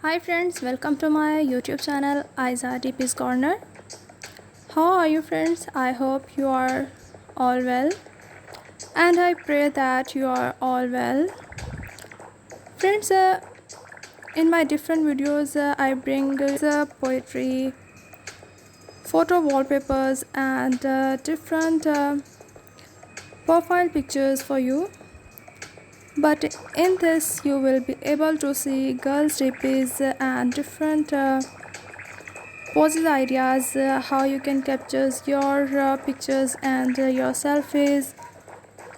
Hi friends, welcome to my YouTube channel Aiza DP's Corner. How are you friends? I hope you are all well and I pray that you are all well. Friends, in my different videos I bring poetry, photo wallpapers and different profile pictures for you. But in this you will be able to see girls' DPs and different poses ideas, how you can capture your pictures and your selfies,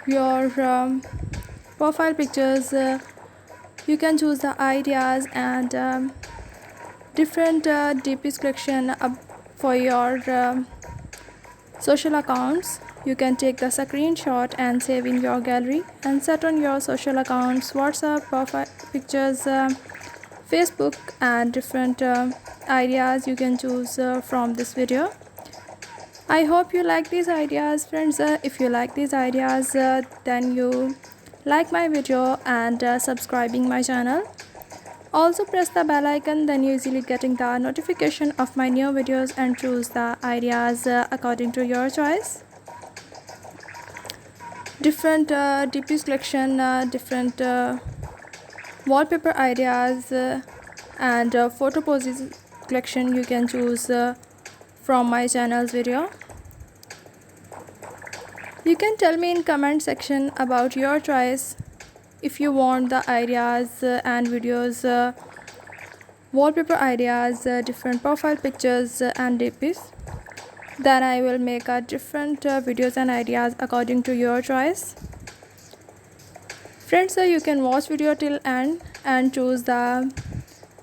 your profile pictures. You can choose the ideas and different DPs collection for your social accounts. You can take the screenshot and save in your gallery and set on your social accounts, WhatsApp, profile pictures, Facebook and different ideas you can choose from this video. I hope you like these ideas friends. If you like these ideas, then you like my video and subscribing my channel. Also press the bell icon, then you easily getting the notification of my new videos and choose the ideas according to your choice. Different DPs collection, different wallpaper ideas and photo poses collection you can choose from my channel's video. You can tell me in comment section about your choice if you want the ideas and videos, wallpaper ideas, different profile pictures and DPs. Then I will make a different videos and ideas according to your choice. Friends, you can watch video till end and choose the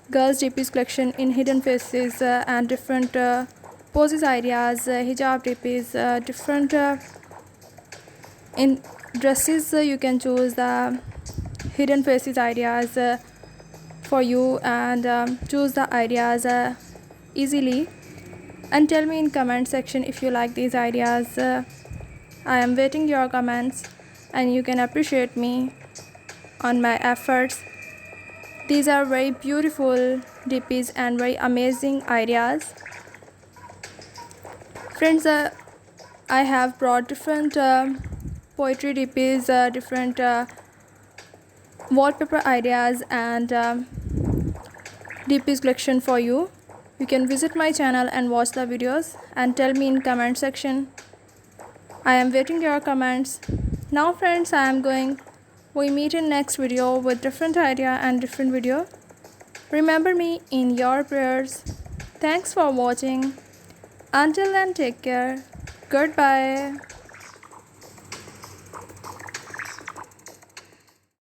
girls DPs collection in hidden faces and different poses ideas, hijab DPs, different in dresses. You can choose the hidden faces ideas for you and choose the ideas easily. And tell me in comment section if you like these ideas. I am waiting your comments and you can appreciate me on my efforts. These are very beautiful DPs and very amazing ideas. Friends, I have brought different poetry DPs, different wallpaper ideas and DPs collection for you. You can visit my channel and watch the videos and tell me in comment section. I am waiting your comments. Now friends, I am going. We meet in next video with different idea and different video. Remember me in your prayers. Thanks for watching. Until then, take care. Goodbye.